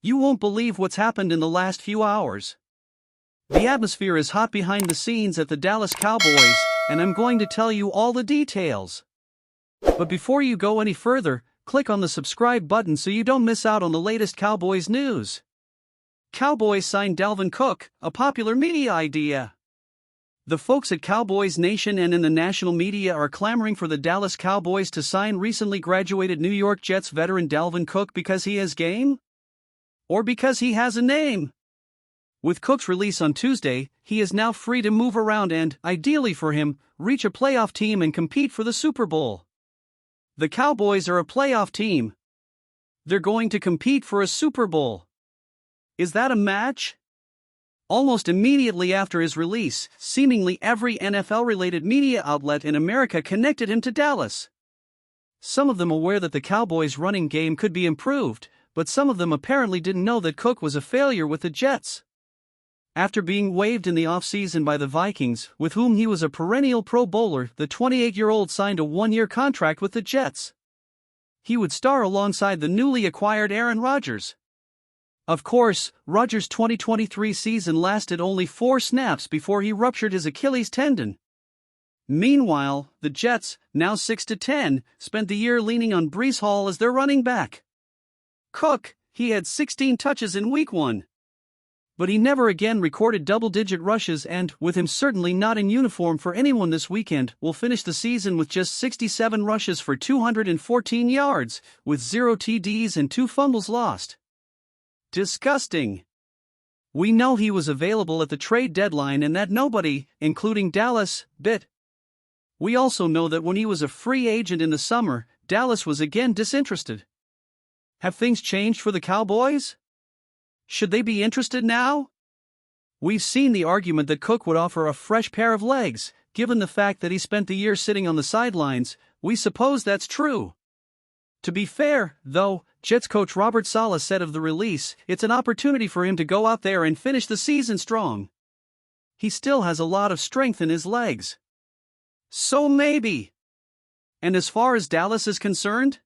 You won't believe what's happened in the last few hours. The atmosphere is hot behind the scenes at the Dallas Cowboys, and I'm going to tell you all the details. But before you go any further, click on the subscribe button so you don't miss out on the latest Cowboys news. Cowboys signed Dalvin Cook, a popular media idea. The folks at Cowboys Nation and in the national media are clamoring for the Dallas Cowboys to sign recently graduated New York Jets veteran Dalvin Cook because he has game? Or because he has a name? With Cook's release on Tuesday, he is now free to move around and, ideally for him, reach a playoff team and compete for the Super Bowl. The Cowboys are a playoff team. They're going to compete for a Super Bowl. Is that a match? Almost immediately after his release, seemingly every NFL-related media outlet in America connected him to Dallas. Some of them aware that the Cowboys' running game could be improved, but some of them apparently didn't know that Cook was a failure with the Jets. After being waived in the offseason by the Vikings, with whom he was a perennial Pro Bowler, the 28-year-old signed a one-year contract with the Jets. He would star alongside the newly acquired Aaron Rodgers. Of course, Rodgers' 2023 season lasted only 4 snaps before he ruptured his Achilles tendon. Meanwhile, the Jets, now 6-10, spent the year leaning on Breece Hall as their running back. Cook, he had 16 touches in Week 1. But he never again recorded double-digit rushes and, with him certainly not in uniform for anyone this weekend, will finish the season with just 67 rushes for 214 yards, with 0 TDs and 2 fumbles lost. Disgusting. We know he was available at the trade deadline and that nobody, including Dallas, bit. We also know that when he was a free agent in the summer, Dallas was again disinterested. Have things changed for the Cowboys? Should they be interested now? We've seen the argument that Cook would offer a fresh pair of legs, given the fact that he spent the year sitting on the sidelines. We suppose that's true. To be fair, though, Jets coach Robert Saleh said of the release, it's an opportunity for him to go out there and finish the season strong. He still has a lot of strength in his legs. So maybe. And as far as Dallas is concerned?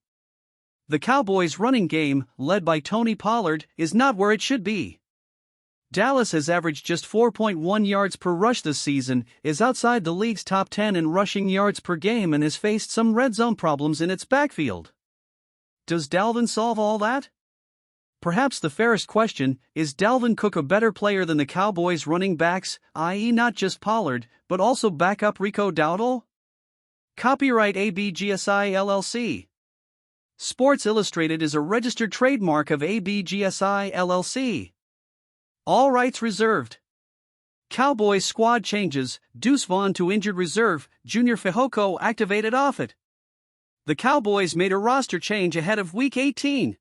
The Cowboys' running game, led by Tony Pollard, is not where it should be. Dallas has averaged just 4.1 yards per rush this season, is outside the league's top 10 in rushing yards per game and has faced some red zone problems in its backfield. Does Dalvin solve all that? Perhaps the fairest question, is Dalvin Cook a better player than the Cowboys' running backs, i.e. not just Pollard, but also backup Rico Dowdle? Copyright ABGSI LLC. Sports Illustrated is a registered trademark of ABGSI LLC. All rights reserved. Cowboys squad changes, Deuce Vaughn to injured reserve, Junior Fehoko activated off it. The Cowboys made a roster change ahead of Week 18.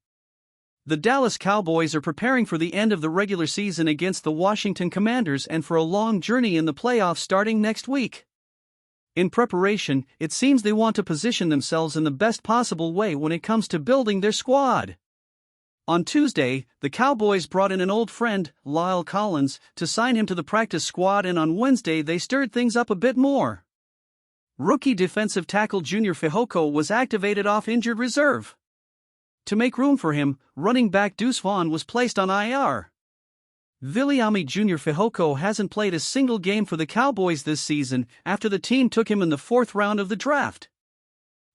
The Dallas Cowboys are preparing for the end of the regular season against the Washington Commanders and for a long journey in the playoffs starting next week. In preparation, it seems they want to position themselves in the best possible way when it comes to building their squad. On Tuesday, the Cowboys brought in an old friend, Lyle Collins, to sign him to the practice squad, and on Wednesday they stirred things up a bit more. Rookie defensive tackle Junior Fehoko was activated off injured reserve. To make room for him, running back Deuce Vaughn was placed on IR. Viliami Junior Fehoko hasn't played a single game for the Cowboys this season after the team took him in the 4th round of the draft.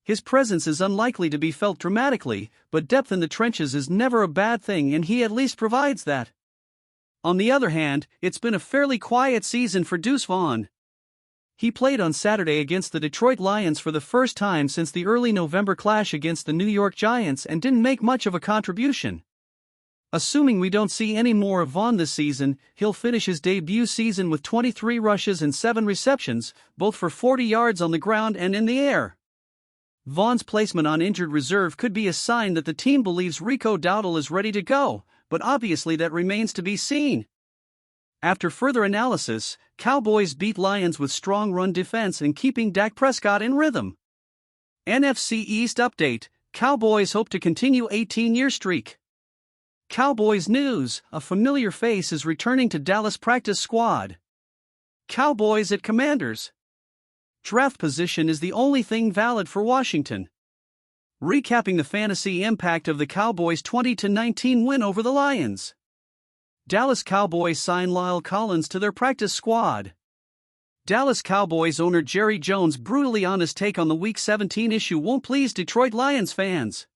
His presence is unlikely to be felt dramatically, but depth in the trenches is never a bad thing and he at least provides that. On the other hand, it's been a fairly quiet season for Deuce Vaughn. He played on Saturday against the Detroit Lions for the first time since the early November clash against the New York Giants and didn't make much of a contribution. Assuming we don't see any more of Vaughn this season, he'll finish his debut season with 23 rushes and 7 receptions, both for 40 yards on the ground and in the air. Vaughn's placement on injured reserve could be a sign that the team believes Rico Dowdle is ready to go, but obviously that remains to be seen. After further analysis, Cowboys beat Lions with strong run defense and keeping Dak Prescott in rhythm. NFC East update, Cowboys hope to continue 18-year streak. Cowboys news, a familiar face is returning to Dallas practice squad. Cowboys at Commanders. Draft position is the only thing valid for Washington. Recapping the fantasy impact of the Cowboys' 20-19 win over the Lions. Dallas Cowboys sign Lyle Collins to their practice squad. Dallas Cowboys owner Jerry Jones' brutally honest take on the Week 17 issue won't please Detroit Lions fans.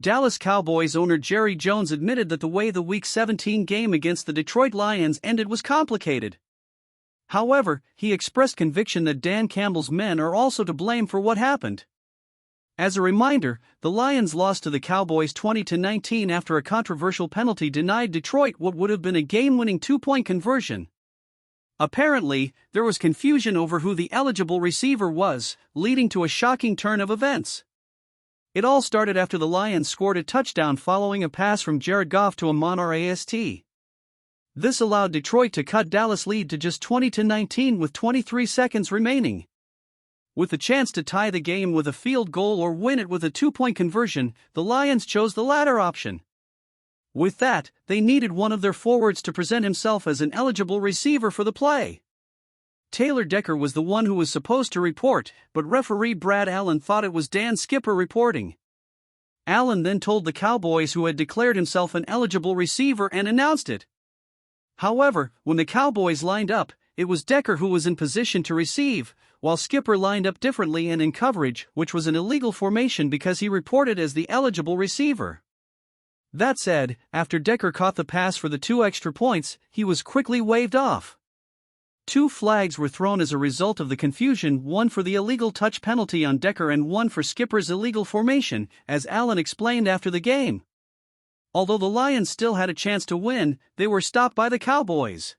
Dallas Cowboys owner Jerry Jones admitted that the way the Week 17 game against the Detroit Lions ended was complicated. However, he expressed conviction that Dan Campbell's men are also to blame for what happened. As a reminder, the Lions lost to the Cowboys 20-19 after a controversial penalty denied Detroit what would have been a game-winning two-point conversion. Apparently, there was confusion over who the eligible receiver was, leading to a shocking turn of events. It all started after the Lions scored a touchdown following a pass from Jared Goff to Amon-Ra St. This allowed Detroit to cut Dallas' lead to just 20-19 with 23 seconds remaining. With the chance to tie the game with a field goal or win it with a two-point conversion, the Lions chose the latter option. With that, they needed one of their forwards to present himself as an eligible receiver for the play. Taylor Decker was the one who was supposed to report, but referee Brad Allen thought it was Dan Skipper reporting. Allen then told the Cowboys who had declared himself an eligible receiver and announced it. However, when the Cowboys lined up, it was Decker who was in position to receive, while Skipper lined up differently and in coverage, which was an illegal formation because he reported as the eligible receiver. That said, after Decker caught the pass for the 2 extra points, he was quickly waved off. 2 flags were thrown as a result of the confusion, one for the illegal touch penalty on Decker and one for Skipper's illegal formation, as Allen explained after the game. Although the Lions still had a chance to win, they were stopped by the Cowboys.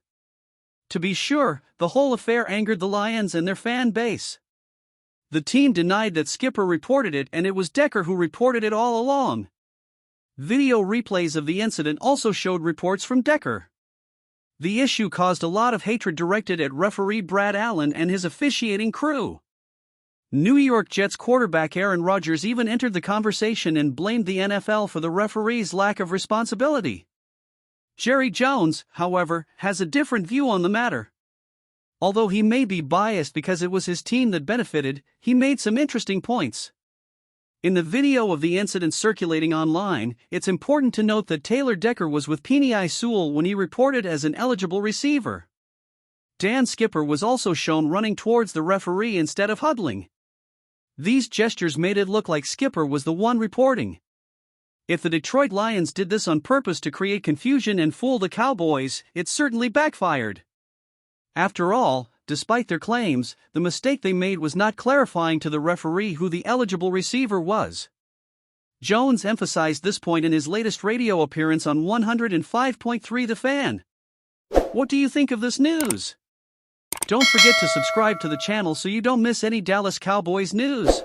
To be sure, the whole affair angered the Lions and their fan base. The team denied that Skipper reported it and it was Decker who reported it all along. Video replays of the incident also showed reports from Decker. The issue caused a lot of hatred directed at referee Brad Allen and his officiating crew. New York Jets quarterback Aaron Rodgers even entered the conversation and blamed the NFL for the referee's lack of responsibility. Jerry Jones, however, has a different view on the matter. Although he may be biased because it was his team that benefited, he made some interesting points. In the video of the incident circulating online, it's important to note that Taylor Decker was with Penei Sewell when he reported as an eligible receiver. Dan Skipper was also shown running towards the referee instead of huddling. These gestures made it look like Skipper was the one reporting. If the Detroit Lions did this on purpose to create confusion and fool the Cowboys, it certainly backfired. After all, despite their claims, the mistake they made was not clarifying to the referee who the eligible receiver was. Jones emphasized this point in his latest radio appearance on 105.3 The Fan. What do you think of this news? Don't forget to subscribe to the channel so you don't miss any Dallas Cowboys news.